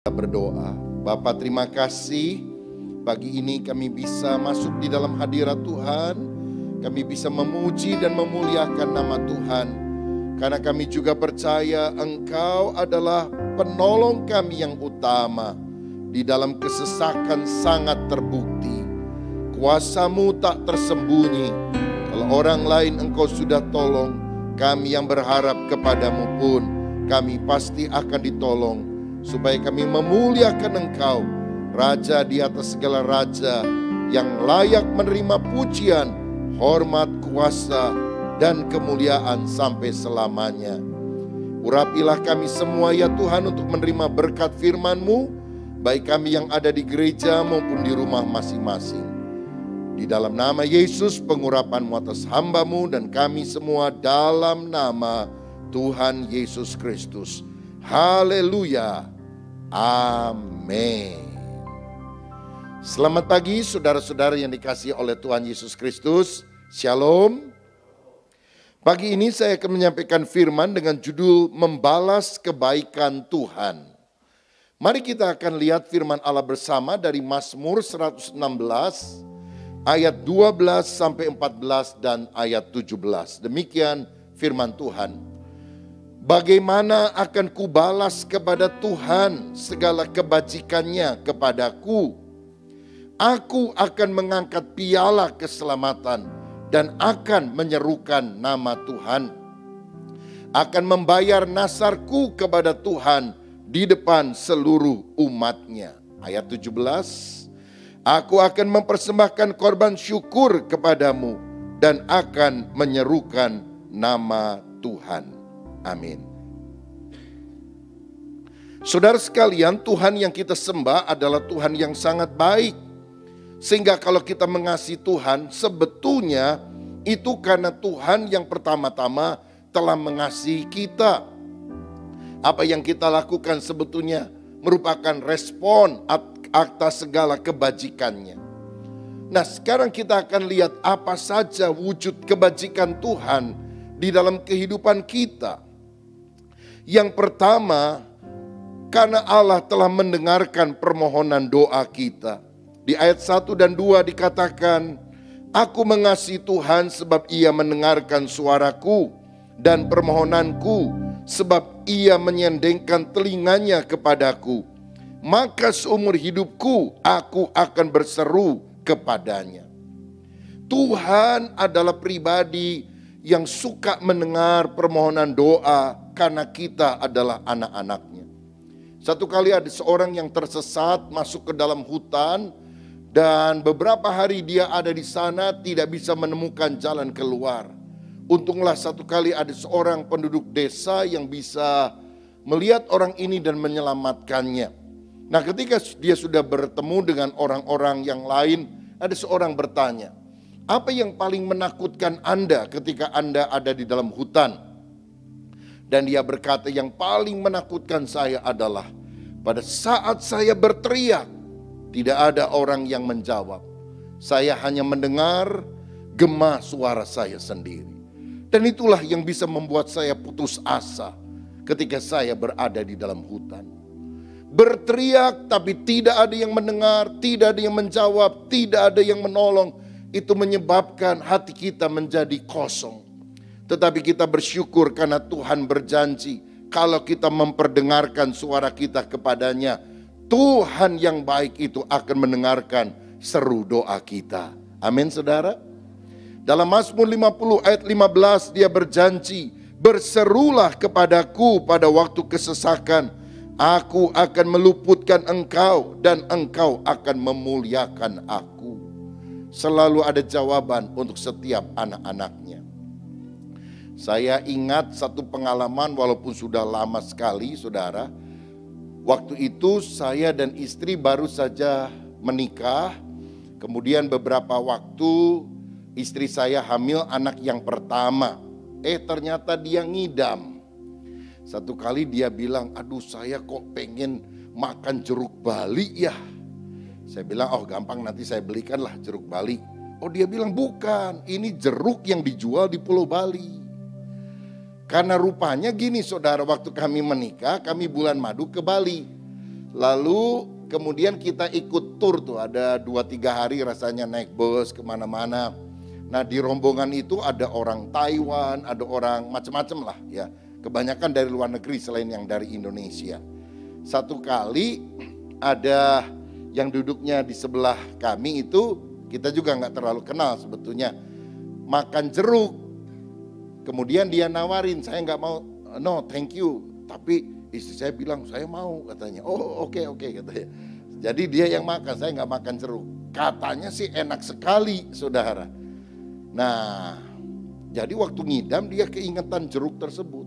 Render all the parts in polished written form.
Kita berdoa. Bapa, terima kasih pagi ini kami bisa masuk di dalam hadirat Tuhan. Kami bisa memuji dan memuliakan nama Tuhan. Karena kami juga percaya Engkau adalah penolong kami yang utama. Di dalam kesesakan sangat terbukti. Kuasa-Mu tak tersembunyi. Kalau orang lain Engkau sudah tolong, kami yang berharap kepadamu pun, kami pasti akan ditolong. Supaya kami memuliakan Engkau, Raja di atas segala raja, yang layak menerima pujian, hormat, kuasa, dan kemuliaan sampai selamanya. Urapilah kami semua ya Tuhan untuk menerima berkat firman-Mu, baik kami yang ada di gereja maupun di rumah masing-masing. Di dalam nama Yesus, pengurapan-Mu atas hamba-Mu dan kami semua dalam nama Tuhan Yesus Kristus. Haleluya. Amin. Selamat pagi saudara-saudara yang dikasihi oleh Tuhan Yesus Kristus. Shalom. Pagi ini saya akan menyampaikan firman dengan judul Membalas Kebaikan Tuhan. Mari kita akan lihat firman Allah bersama dari Mazmur 116 ayat 12 sampai 14 dan ayat 17. Demikian firman Tuhan. Bagaimana akan kubalas kepada Tuhan segala kebajikannya kepadaku? Aku akan mengangkat piala keselamatan dan akan menyerukan nama Tuhan. Akan membayar nasarku kepada Tuhan di depan seluruh umatnya. Ayat 17. Aku akan mempersembahkan korban syukur kepadamu dan akan menyerukan nama Tuhan. Amin. Saudara sekalian, Tuhan yang kita sembah adalah Tuhan yang sangat baik. Sehingga kalau kita mengasihi Tuhan, sebetulnya itu karena Tuhan yang pertama-tama telah mengasihi kita. Apa yang kita lakukan sebetulnya merupakan respon atas segala kebajikannya. Nah, sekarang kita akan lihat apa saja wujud kebajikan Tuhan di dalam kehidupan kita. Yang pertama, karena Allah telah mendengarkan permohonan doa kita. Di ayat 1 dan 2 dikatakan, Aku mengasihi Tuhan sebab Ia mendengarkan suaraku dan permohonanku, sebab Ia menyendengkan telinganya kepadaku. Maka seumur hidupku aku akan berseru kepadanya. Tuhan adalah pribadi yang suka mendengar permohonan doa karena kita adalah anak-anaknya. Satu kali ada seorang yang tersesat masuk ke dalam hutan dan beberapa hari dia ada di sana tidak bisa menemukan jalan keluar. Untunglah satu kali ada seorang penduduk desa yang bisa melihat orang ini dan menyelamatkannya. Nah, ketika dia sudah bertemu dengan orang-orang yang lain, ada seorang bertanya, apa yang paling menakutkan Anda ketika Anda ada di dalam hutan? Dan dia berkata, yang paling menakutkan saya adalah pada saat saya berteriak, tidak ada orang yang menjawab. Saya hanya mendengar gema suara saya sendiri. Dan itulah yang bisa membuat saya putus asa ketika saya berada di dalam hutan. Berteriak tapi tidak ada yang mendengar, tidak ada yang menjawab, tidak ada yang menolong. Itu menyebabkan hati kita menjadi kosong. Tetapi kita bersyukur karena Tuhan berjanji, kalau kita memperdengarkan suara kita kepadanya, Tuhan yang baik itu akan mendengarkan seru doa kita. Amin saudara. Dalam Mazmur 50 ayat 15 dia berjanji, berserulah kepadaku pada waktu kesesakan, aku akan meluputkan engkau dan engkau akan memuliakan aku. Selalu ada jawaban untuk setiap anak-anaknya. Saya ingat satu pengalaman walaupun sudah lama sekali saudara. Waktu itu saya dan istri baru saja menikah. Kemudian beberapa waktu istri saya hamil anak yang pertama. Ternyata dia ngidam. Satu kali dia bilang, aduh saya kok pengen makan jeruk Bali ya. Saya bilang, oh gampang nanti saya belikanlah jeruk Bali. Oh dia bilang bukan, ini jeruk yang dijual di Pulau Bali. Karena rupanya gini saudara, waktu kami menikah, kami bulan madu ke Bali. Lalu kemudian kita ikut tur tuh, ada 2-3 hari rasanya naik bus kemana-mana. Nah di rombongan itu ada orang Taiwan, ada orang macam-macam lah ya. Kebanyakan dari luar negeri selain yang dari Indonesia. Satu kali ada yang duduknya di sebelah kami itu, kita juga nggak terlalu kenal sebetulnya. Makan jeruk. Kemudian dia nawarin, saya nggak mau, no thank you. Tapi istri saya bilang, saya mau katanya. Oh oke katanya. Jadi dia yang makan, saya nggak makan jeruk. Katanya sih enak sekali saudara. Nah, jadi waktu ngidam dia keingetan jeruk tersebut.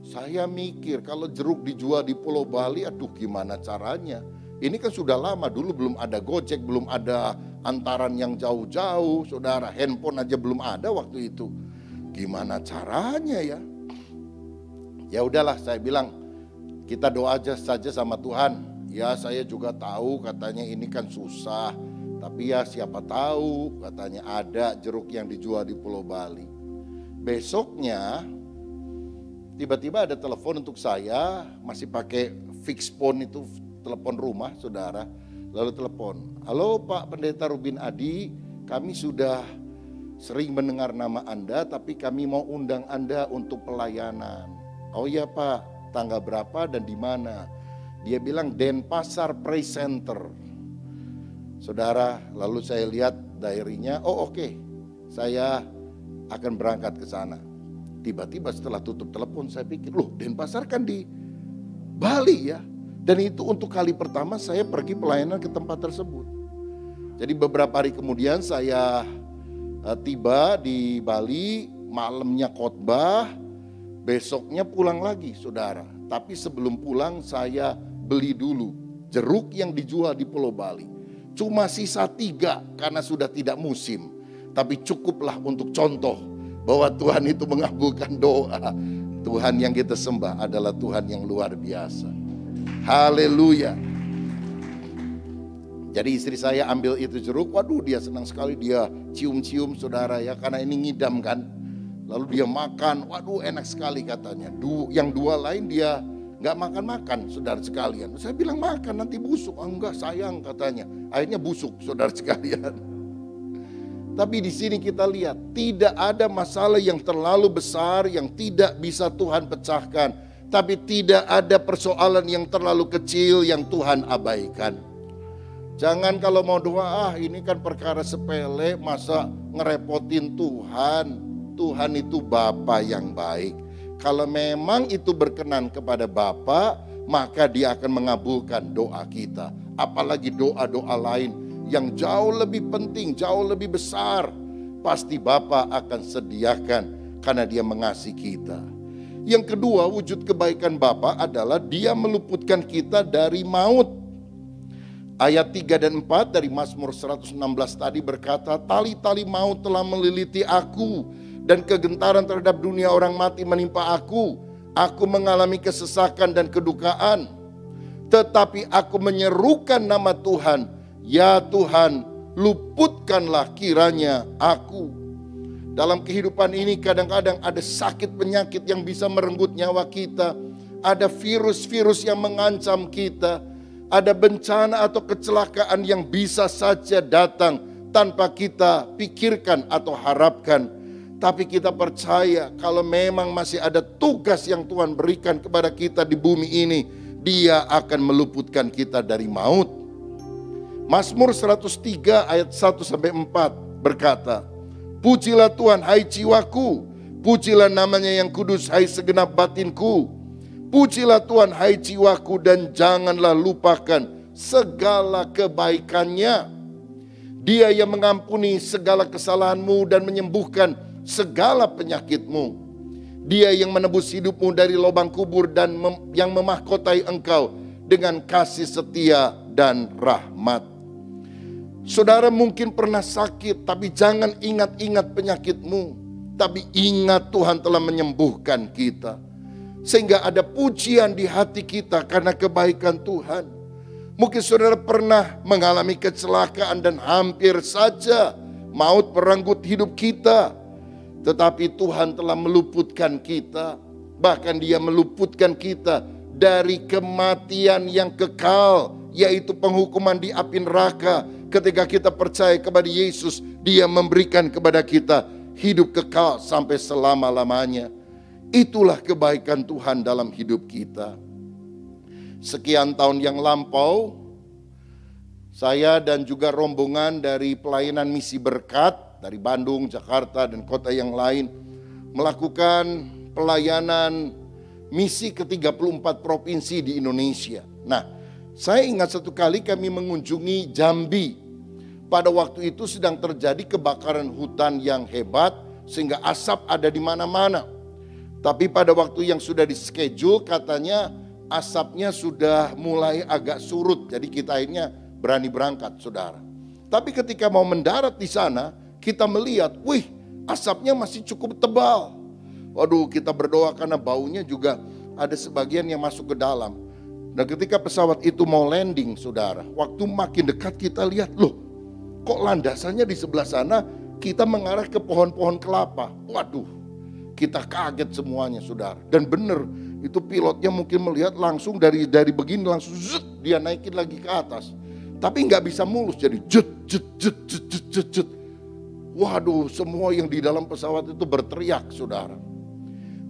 Saya mikir kalau jeruk dijual di Pulau Bali, aduh gimana caranya. Ini kan sudah lama, dulu belum ada Gojek, belum ada antaran yang jauh-jauh, saudara. Handphone aja belum ada waktu itu. Gimana caranya ya? Ya udahlah, saya bilang kita doa aja saja sama Tuhan. Ya saya juga tahu katanya ini kan susah. Tapi ya siapa tahu katanya ada jeruk yang dijual di Pulau Bali. Besoknya tiba-tiba ada telepon untuk saya, masih pakai fix phone itu, telepon rumah saudara. Lalu telepon, halo Pak Pendeta Rubin Adi, kami sudah sering mendengar nama Anda tapi kami mau undang Anda untuk pelayanan. Oh iya Pak, tanggal berapa dan di mana? Dia bilang Denpasar Praise Center. Saudara, lalu saya lihat diary-nya, oh oke, saya akan berangkat ke sana. Tiba-tiba setelah tutup telepon saya pikir, loh Denpasar kan di Bali ya. Dan itu untuk kali pertama saya pergi pelayanan ke tempat tersebut. Jadi beberapa hari kemudian saya tiba di Bali, malamnya khotbah, besoknya pulang lagi saudara. Tapi sebelum pulang saya beli dulu jeruk yang dijual di Pulau Bali. Cuma sisa 3 karena sudah tidak musim. Tapi cukuplah untuk contoh bahwa Tuhan itu mengabulkan doa. Tuhan yang kita sembah adalah Tuhan yang luar biasa. Haleluya. Jadi istri saya ambil itu jeruk, waduh dia senang sekali, dia cium-cium saudara ya, karena ini ngidam kan. Lalu dia makan, waduh enak sekali katanya. Yang 2 lain dia nggak makan-makan saudara sekalian. Saya bilang makan nanti busuk, enggak sayang katanya. Akhirnya busuk saudara sekalian. Tapi di sini kita lihat tidak ada masalah yang terlalu besar yang tidak bisa Tuhan pecahkan. Tapi tidak ada persoalan yang terlalu kecil yang Tuhan abaikan. Jangan kalau mau doa, ini kan perkara sepele, masa ngerepotin Tuhan. Tuhan itu Bapa yang baik. Kalau memang itu berkenan kepada Bapa, maka Dia akan mengabulkan doa kita. Apalagi doa-doa lain yang jauh lebih penting, jauh lebih besar. Pasti Bapa akan sediakan karena Dia mengasihi kita. Yang kedua, wujud kebaikan Bapa adalah Dia meluputkan kita dari maut. Ayat 3 dan 4 dari Mazmur 116 tadi berkata, tali-tali maut telah meliliti aku dan kegentaran terhadap dunia orang mati menimpa aku. Aku mengalami kesesakan dan kedukaan. Tetapi aku menyerukan nama Tuhan, ya Tuhan, luputkanlah kiranya aku. Dalam kehidupan ini kadang-kadang ada sakit penyakit yang bisa merenggut nyawa kita. Ada virus-virus yang mengancam kita. Ada bencana atau kecelakaan yang bisa saja datang tanpa kita pikirkan atau harapkan. Tapi kita percaya kalau memang masih ada tugas yang Tuhan berikan kepada kita di bumi ini, Dia akan meluputkan kita dari maut. Mazmur 103 ayat 1-4 berkata, pujilah Tuhan hai jiwaku, pujilah namanya yang kudus hai segenap batinku. Pujilah Tuhan hai jiwaku dan janganlah lupakan segala kebaikannya. Dia yang mengampuni segala kesalahanmu dan menyembuhkan segala penyakitmu. Dia yang menebus hidupmu dari lubang kubur dan yang memahkotai engkau dengan kasih setia dan rahmat. Saudara mungkin pernah sakit, tapi jangan ingat-ingat penyakitmu. Tapi ingat Tuhan telah menyembuhkan kita. Sehingga ada pujian di hati kita karena kebaikan Tuhan. Mungkin saudara pernah mengalami kecelakaan dan hampir saja maut merenggut hidup kita. Tetapi Tuhan telah meluputkan kita. Bahkan Dia meluputkan kita dari kematian yang kekal, yaitu penghukuman di api neraka. Ketika kita percaya kepada Yesus, Dia memberikan kepada kita hidup kekal sampai selama-lamanya. Itulah kebaikan Tuhan dalam hidup kita. Sekian tahun yang lampau, saya dan juga rombongan dari pelayanan misi berkat dari Bandung, Jakarta, dan kota yang lain melakukan pelayanan misi ke 34 provinsi di Indonesia. Nah, saya ingat satu kali kami mengunjungi Jambi. Pada waktu itu sedang terjadi kebakaran hutan yang hebat sehingga asap ada di mana-mana. Tapi pada waktu yang sudah di-schedule katanya asapnya sudah mulai agak surut. Jadi kita akhirnya berani berangkat, saudara. Tapi ketika mau mendarat di sana, kita melihat, wih, asapnya masih cukup tebal. Waduh, kita berdoa karena baunya juga ada sebagian yang masuk ke dalam. Dan ketika pesawat itu mau landing, saudara, waktu makin dekat kita lihat, loh, kok landasannya di sebelah sana, kita mengarah ke pohon-pohon kelapa. Waduh, kita kaget semuanya, saudara. Dan benar, itu pilotnya mungkin melihat langsung dari begini langsung zut, dia naikin lagi ke atas. Tapi nggak bisa mulus, jadi jet. Waduh, semua yang di dalam pesawat itu berteriak, saudara.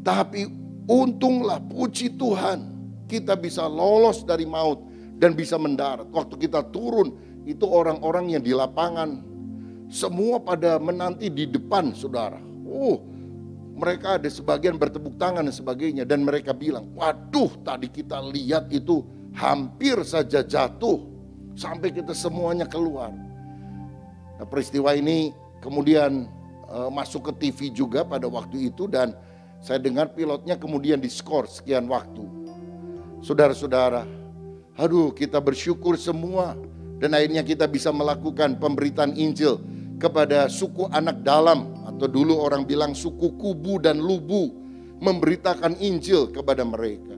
Tapi untunglah, puji Tuhan, kita bisa lolos dari maut dan bisa mendarat. Waktu kita turun, itu orang-orang yang di lapangan, semua pada menanti di depan, saudara. Mereka ada sebagian bertepuk tangan dan sebagainya. Dan mereka bilang, waduh, tadi kita lihat itu hampir saja jatuh. Sampai kita semuanya keluar. Nah, peristiwa ini kemudian masuk ke TV juga pada waktu itu. Dan saya dengar pilotnya kemudian diskor sekian waktu. Saudara-saudara, aduh, kita bersyukur semua. Dan akhirnya kita bisa melakukan pemberitaan Injil kepada suku anak dalam. Atau dulu orang bilang suku Kubu dan Lubu. Memberitakan Injil kepada mereka.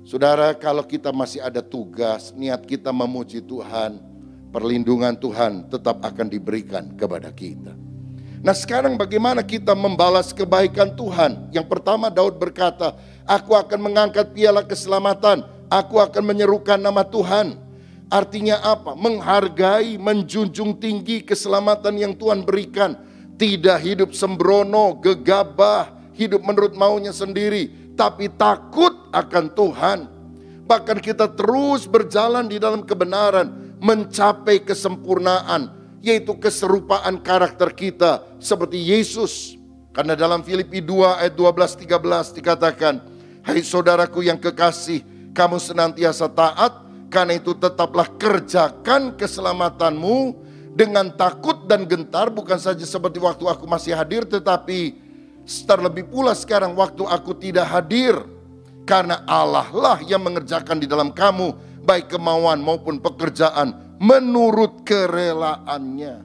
Saudara, kalau kita masih ada tugas, niat kita memuji Tuhan, perlindungan Tuhan tetap akan diberikan kepada kita. Nah, sekarang bagaimana kita membalas kebaikan Tuhan? Yang pertama, Daud berkata, aku akan mengangkat piala keselamatan, aku akan menyerukan nama Tuhan. Artinya apa? Menghargai, menjunjung tinggi keselamatan yang Tuhan berikan. Tidak hidup sembrono, gegabah, hidup menurut maunya sendiri, tapi takut akan Tuhan. Bahkan kita terus berjalan di dalam kebenaran, mencapai kesempurnaan, yaitu keserupaan karakter kita seperti Yesus. Karena dalam Filipi 2 ayat 12-13 dikatakan, hai saudaraku yang kekasih, kamu senantiasa taat, karena itu tetaplah kerjakan keselamatanmu dengan takut dan gentar, bukan saja seperti waktu aku masih hadir, tetapi terlebih pula sekarang waktu aku tidak hadir. Karena Allah lah yang mengerjakan di dalam kamu, baik kemauan maupun pekerjaan, menurut kerelaannya.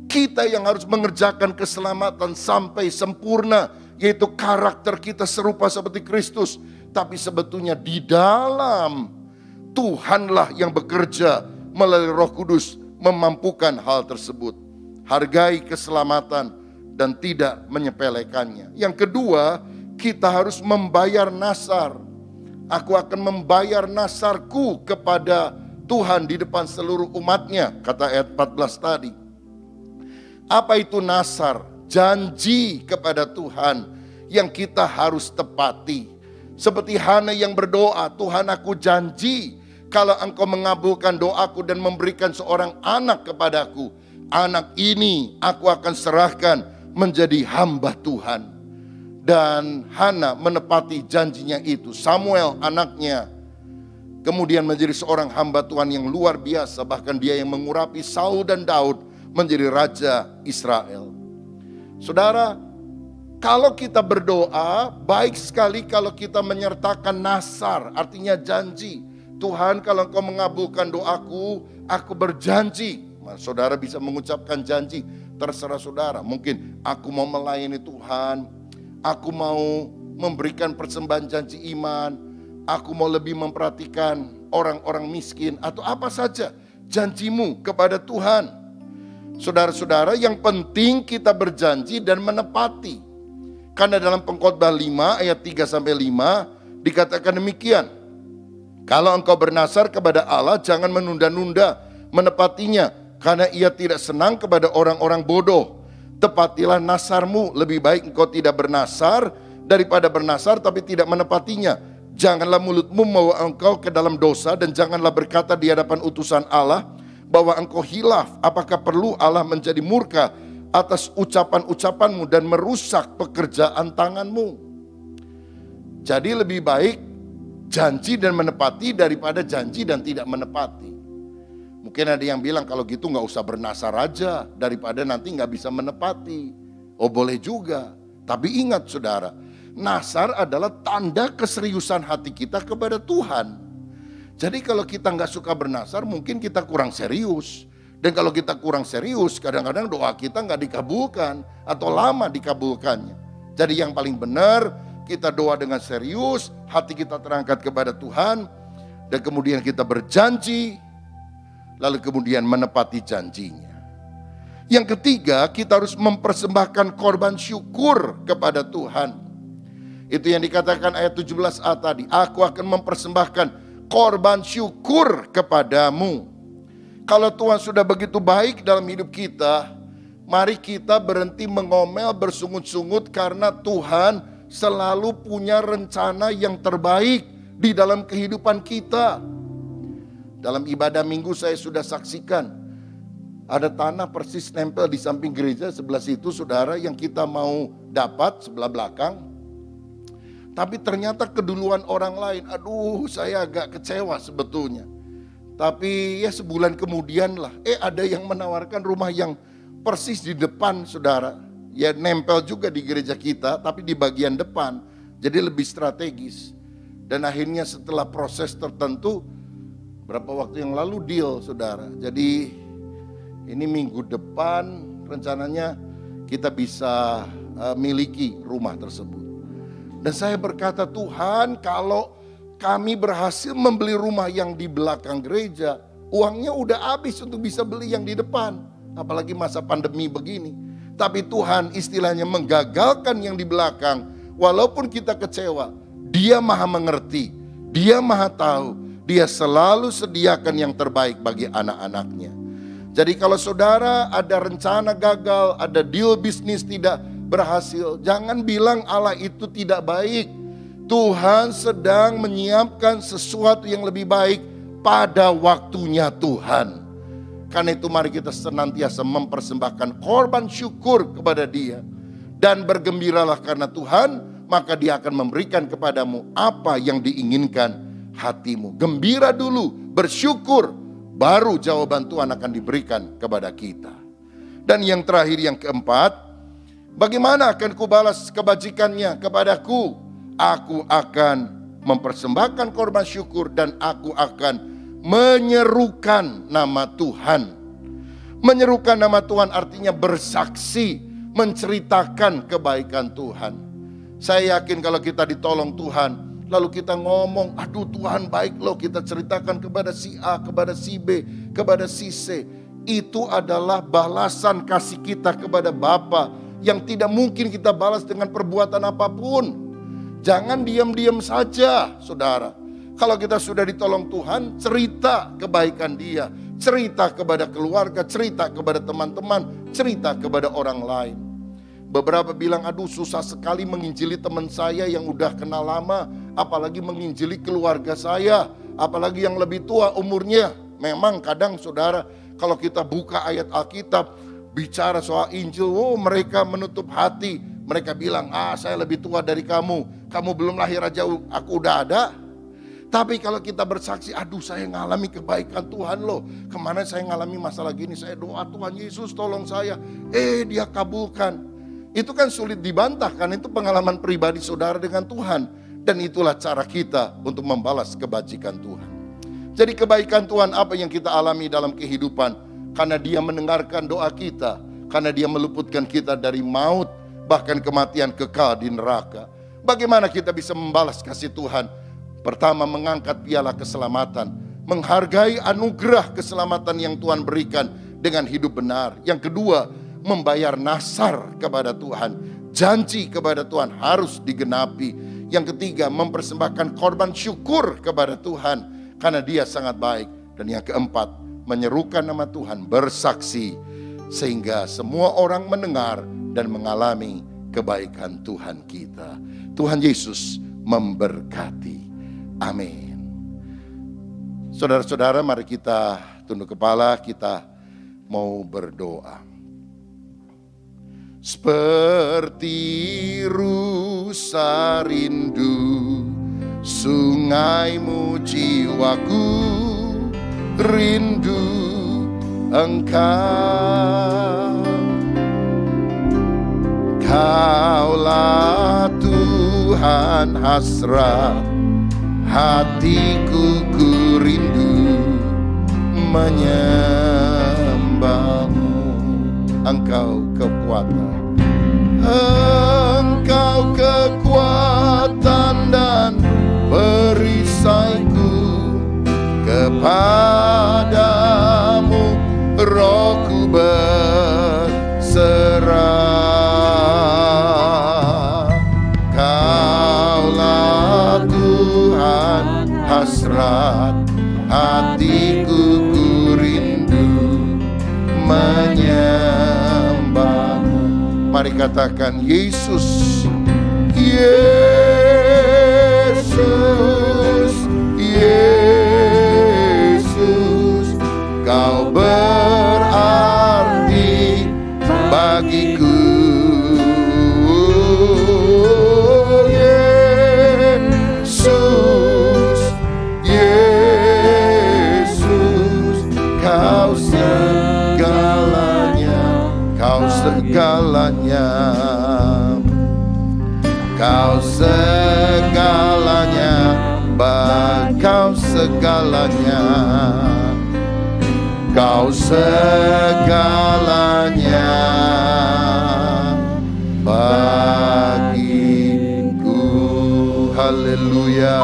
Kita yang harus mengerjakan keselamatan sampai sempurna, yaitu karakter kita serupa seperti Kristus. Tapi sebetulnya di dalam Tuhanlah yang bekerja melalui Roh Kudus memampukan hal tersebut. Hargai keselamatan dan tidak menyepelekannya. Yang kedua, kita harus membayar nasar. Aku akan membayar nasarku kepada Tuhan di depan seluruh umatnya, kata ayat 14 tadi. Apa itu nasar? Janji kepada Tuhan yang kita harus tepati. Seperti Hana yang berdoa, Tuhan, aku janji kalau engkau mengabulkan doaku dan memberikan seorang anak kepadaku, anak ini aku akan serahkan menjadi hamba Tuhan. Dan Hana menepati janjinya itu. Samuel anaknya kemudian menjadi seorang hamba Tuhan yang luar biasa. Bahkan dia yang mengurapi Saul dan Daud menjadi raja Israel. Saudara, kalau kita berdoa, baik sekali kalau kita menyertakan nasar, artinya janji. Tuhan, kalau engkau mengabulkan doaku, aku berjanji. Saudara bisa mengucapkan janji, terserah saudara. Mungkin aku mau melayani Tuhan, aku mau memberikan persembahan janji iman, aku mau lebih memperhatikan orang-orang miskin, atau apa saja janjimu kepada Tuhan. Saudara-saudara, yang penting kita berjanji dan menepati. Karena dalam Pengkhotbah 5 ayat 3-5, dikatakan demikian, kalau engkau bernasar kepada Allah, jangan menunda-nunda menepatinya, karena ia tidak senang kepada orang-orang bodoh. Tepatilah nasarmu, lebih baik engkau tidak bernasar daripada bernasar tapi tidak menepatinya. Janganlah mulutmu membawa engkau ke dalam dosa, dan janganlah berkata di hadapan utusan Allah bahwa engkau hilaf. Apakah perlu Allah menjadi murka atas ucapan-ucapanmu dan merusak pekerjaan tanganmu? Jadi lebih baik janji dan menepati daripada janji dan tidak menepati. Mungkin ada yang bilang kalau gitu gak usah bernasar aja daripada nanti gak bisa menepati. Oh boleh juga. Tapi ingat saudara, nasar adalah tanda keseriusan hati kita kepada Tuhan. Jadi kalau kita gak suka bernasar mungkin kita kurang serius. Dan kalau kita kurang serius kadang-kadang doa kita gak dikabulkan atau lama dikabulkannya. Jadi yang paling benar kita doa dengan serius, hati kita terangkat kepada Tuhan. Dan kemudian kita berjanji, lalu kemudian menepati janjinya. Yang ketiga, kita harus mempersembahkan korban syukur kepada Tuhan. Itu yang dikatakan ayat 17a tadi. Aku akan mempersembahkan korban syukur kepadamu. Kalau Tuhan sudah begitu baik dalam hidup kita, mari kita berhenti mengomel, bersungut-sungut, karena Tuhan selalu punya rencana yang terbaik di dalam kehidupan kita. Dalam ibadah minggu saya sudah saksikan, ada tanah persis nempel di samping gereja sebelah situ saudara, yang kita mau dapat sebelah belakang. Tapi ternyata keduluan orang lain. Aduh, saya agak kecewa sebetulnya. Tapi ya sebulan kemudian lah, ada yang menawarkan rumah yang persis di depan saudara. Ya nempel juga di gereja kita, tapi di bagian depan. Jadi lebih strategis. Dan akhirnya setelah proses tertentu, berapa waktu yang lalu deal saudara. Jadi ini minggu depan rencananya kita bisa miliki rumah tersebut. Dan saya berkata, Tuhan, kalau kami berhasil membeli rumah yang di belakang gereja, uangnya udah habis untuk bisa beli yang di depan. Apalagi masa pandemi begini. Tapi Tuhan istilahnya menggagalkan yang di belakang. Walaupun kita kecewa, Dia maha mengerti, Dia maha tahu. Dia selalu sediakan yang terbaik bagi anak-anaknya. Jadi kalau saudara ada rencana gagal, ada deal bisnis tidak berhasil, jangan bilang Allah itu tidak baik. Tuhan sedang menyiapkan sesuatu yang lebih baik pada waktunya Tuhan. Karena itu mari kita senantiasa mempersembahkan korban syukur kepada Dia. Dan bergembiralah karena Tuhan, maka Dia akan memberikan kepadamu apa yang diinginkan hatimu. Gembira dulu, bersyukur, baru jawaban Tuhan akan diberikan kepada kita. Dan yang terakhir, yang keempat, bagaimana akan kubalas kebajikannya kepadaku? Aku akan mempersembahkan korban syukur dan aku akan menyerukan nama Tuhan. Menyerukan nama Tuhan artinya bersaksi, menceritakan kebaikan Tuhan. Saya yakin kalau kita ditolong Tuhan, lalu kita ngomong, aduh Tuhan baik loh, kita ceritakan kepada si A, kepada si B, kepada si C. Itu adalah balasan kasih kita kepada Bapa yang tidak mungkin kita balas dengan perbuatan apapun. Jangan diam-diam saja saudara. Kalau kita sudah ditolong Tuhan, cerita kebaikan Dia. Cerita kepada keluarga, cerita kepada teman-teman, cerita kepada orang lain. Beberapa bilang, aduh susah sekali menginjili teman saya yang udah kenal lama, apalagi menginjili keluarga saya, apalagi yang lebih tua umurnya. Memang kadang saudara, kalau kita buka ayat Alkitab, bicara soal Injil, mereka menutup hati. Mereka bilang, saya lebih tua dari kamu, kamu belum lahir aja aku udah ada. Tapi kalau kita bersaksi, aduh saya ngalami kebaikan Tuhan loh. Kemarin saya ngalami masalah gini, saya doa Tuhan Yesus tolong saya. Dia kabulkan. Itu kan sulit dibantah, karena itu pengalaman pribadi saudara dengan Tuhan. Dan itulah cara kita untuk membalas kebajikan Tuhan. Jadi kebaikan Tuhan apa yang kita alami dalam kehidupan? Karena Dia mendengarkan doa kita. Karena Dia meluputkan kita dari maut, bahkan kematian kekal di neraka. Bagaimana kita bisa membalas kasih Tuhan? Pertama, mengangkat piala keselamatan. Menghargai anugerah keselamatan yang Tuhan berikan dengan hidup benar. Yang kedua, membayar nasar kepada Tuhan. Janji kepada Tuhan harus digenapi. Yang ketiga, mempersembahkan korban syukur kepada Tuhan karena Dia sangat baik. Dan yang keempat, menyerukan nama Tuhan, bersaksi sehingga semua orang mendengar dan mengalami kebaikan Tuhan kita. Tuhan Yesus memberkati. Amin. Saudara-saudara, mari kita tunduk kepala, kita mau berdoa. Seperti rusa rindu sungaimu, jiwaku rindu Engkau. Kaulah Tuhan hasrat hatiku, ku rindu menyembahmu. Engkau kekuatan, Engkau kekuatan dan perisaiku. Kepadamu rohku berserah. Kaulah Tuhan hasrat hatiku, ku rindu menyembahmu. Mari katakan, Yesus, Yesus, Yesus, Kau berarti bagiku. Yesus, Yesus, Kau segalanya, Kau segalanya, Kau segalanya, Kau segalanya, Kau segalanya bagiku. Haleluya.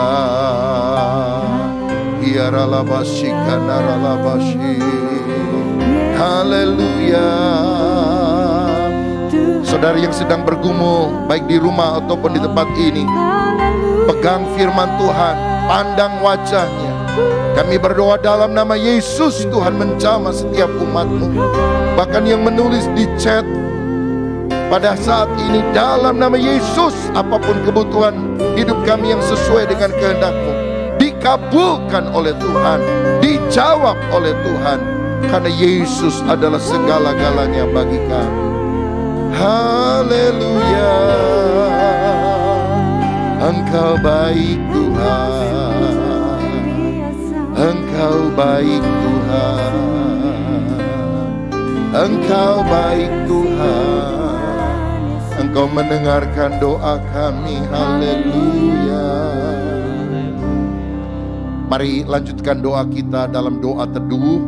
Hiaralabashi kanaralabashi. Haleluya. Saudara yang sedang bergumul, baik di rumah ataupun di tempat ini, pegang firman Tuhan, pandang wajahnya. Kami berdoa dalam nama Yesus, Tuhan menjamah setiap umat-Mu. Bahkan yang menulis di chat pada saat ini, dalam nama Yesus, apapun kebutuhan hidup kami yang sesuai dengan kehendak-Mu, dikabulkan oleh Tuhan, dijawab oleh Tuhan. Karena Yesus adalah segala-galanya bagi kami. Haleluya. Engkau baik Tuhan, Engkau baik Tuhan, Engkau baik Tuhan. Engkau mendengarkan doa kami. Haleluya. Mari lanjutkan doa kita dalam doa teduh.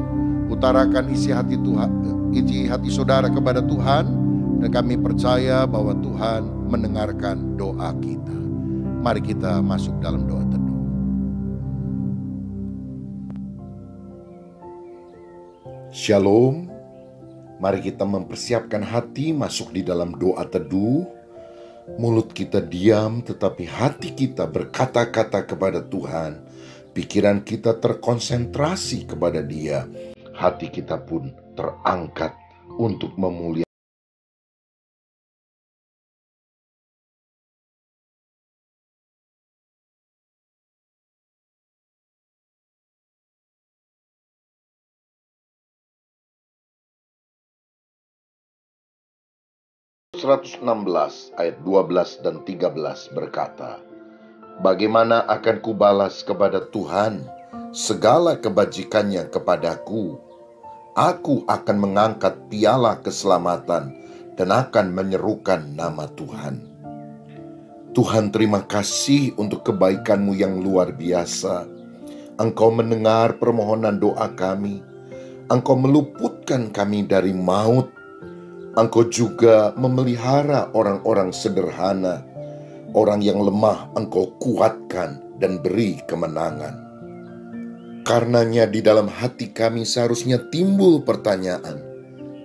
Utarakan isi hati Tuhan, isi hati saudara kepada Tuhan, dan kami percaya bahwa Tuhan mendengarkan doa kita. Mari kita masuk dalam doa teduh. Shalom. Mari kita mempersiapkan hati masuk di dalam doa teduh. Mulut kita diam, tetapi hati kita berkata-kata kepada Tuhan. Pikiran kita terkonsentrasi kepada Dia. Hati kita pun terangkat untuk memuliakan. 116 ayat 12 dan 13 berkata, bagaimana akan kubalas kepada Tuhan segala kebajikannya kepadaku? Aku akan mengangkat piala keselamatan dan akan menyerukan nama Tuhan. Tuhan, terima kasih untuk kebaikan-Mu yang luar biasa. Engkau mendengar permohonan doa kami. Engkau meluputkan kami dari maut. Engkau juga memelihara orang-orang sederhana. Orang yang lemah Engkau kuatkan dan beri kemenangan. Karenanya di dalam hati kami seharusnya timbul pertanyaan,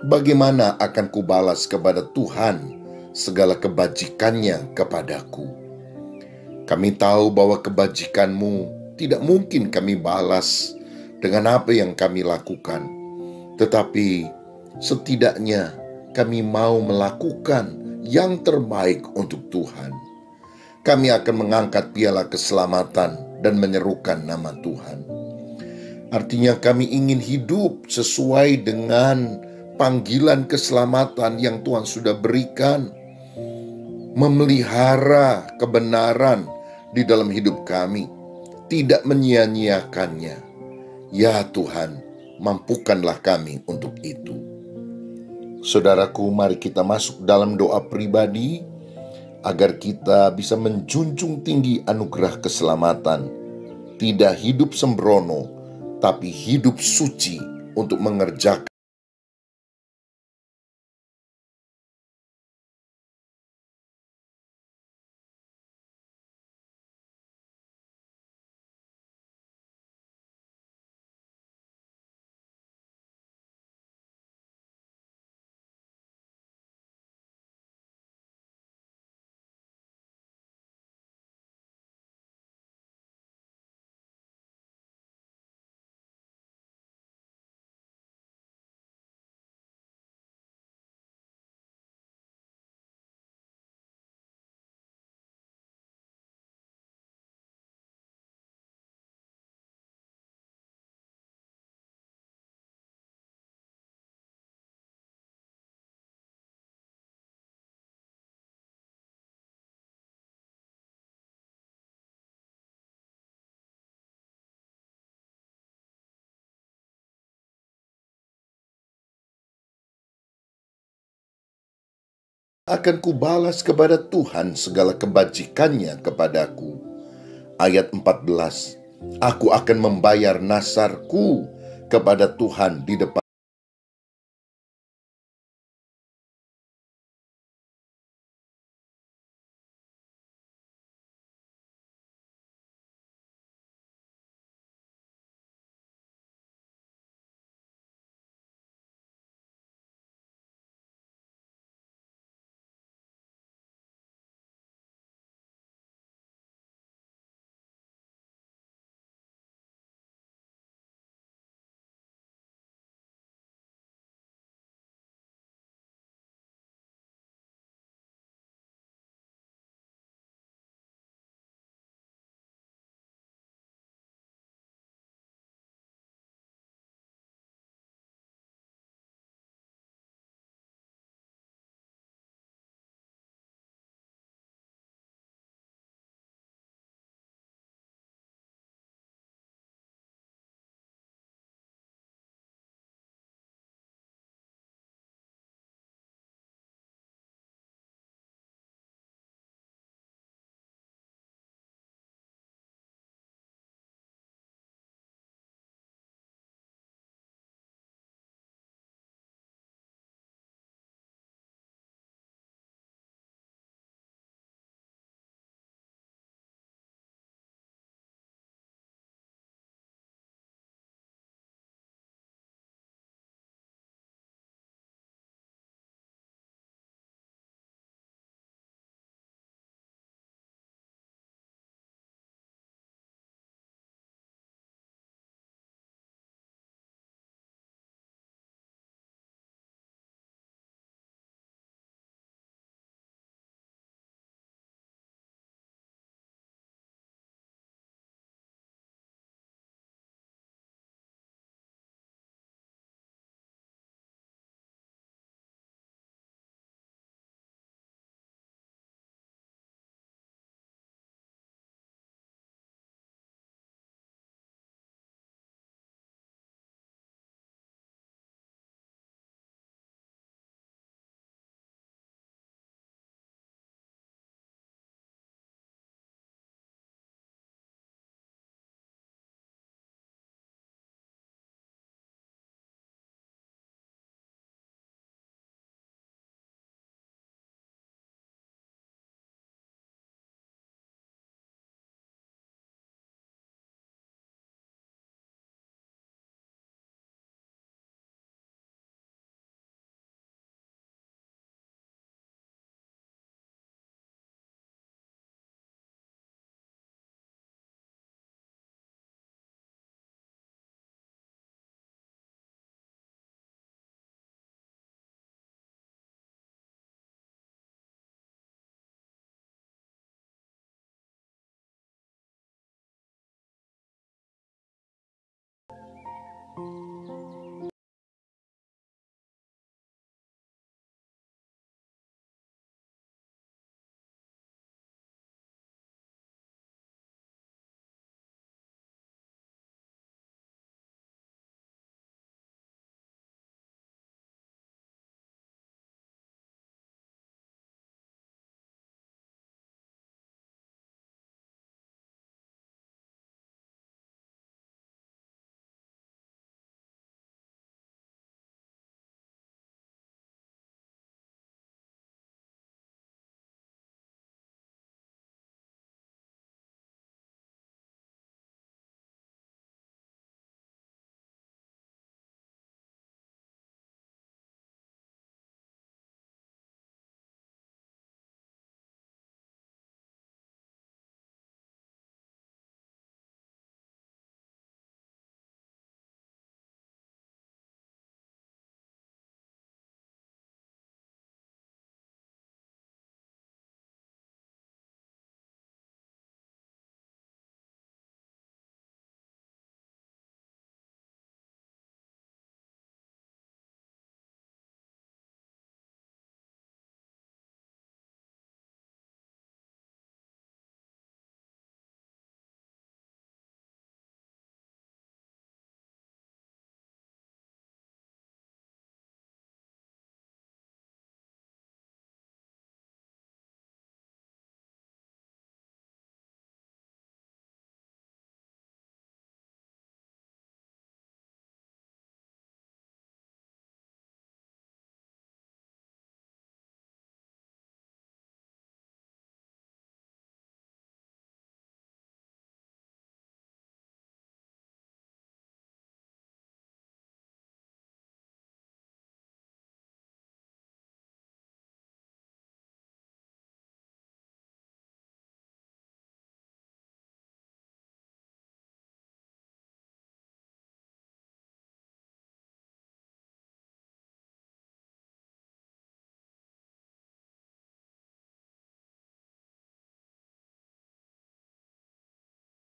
bagaimana akan kubalas kepada Tuhan segala kebajikannya kepadaku? Kami tahu bahwa kebajikan-Mu tidak mungkin kami balas dengan apa yang kami lakukan. Tetapi setidaknya kami mau melakukan yang terbaik untuk Tuhan. Kami akan mengangkat piala keselamatan dan menyerukan nama Tuhan. Artinya kami ingin hidup sesuai dengan panggilan keselamatan yang Tuhan sudah berikan. Memelihara kebenaran di dalam hidup kami, tidak menyia-nyiakannya. Ya Tuhan, mampukanlah kami untuk itu. Saudaraku, mari kita masuk dalam doa pribadi agar kita bisa menjunjung tinggi anugerah keselamatan. Tidak hidup sembrono, tapi hidup suci untuk mengerjakan. Akan kubalas kepada Tuhan segala kebajikannya kepadaku. Ayat 14, aku akan membayar nasarku kepada Tuhan di depan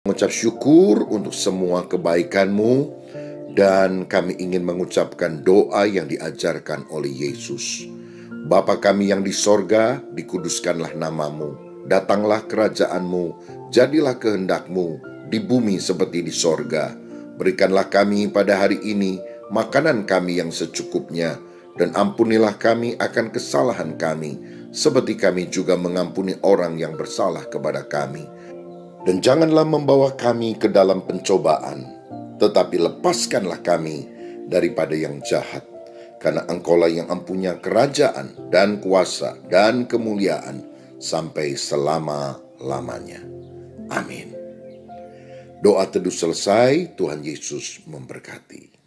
Mengucap syukur untuk semua kebaikan-Mu, dan kami ingin mengucapkan doa yang diajarkan oleh Yesus. Bapa kami yang di sorga, dikuduskanlah nama-Mu, datanglah kerajaan-Mu, jadilah kehendak-Mu di bumi seperti di sorga. Berikanlah kami pada hari ini makanan kami yang secukupnya, dan ampunilah kami akan kesalahan kami, seperti kami juga mengampuni orang yang bersalah kepada kami. Dan janganlah membawa kami ke dalam pencobaan, tetapi lepaskanlah kami daripada yang jahat. Karena Engkaulah yang mempunyai kerajaan dan kuasa dan kemuliaan sampai selama-lamanya. Amin. Doa teduh selesai, Tuhan Yesus memberkati.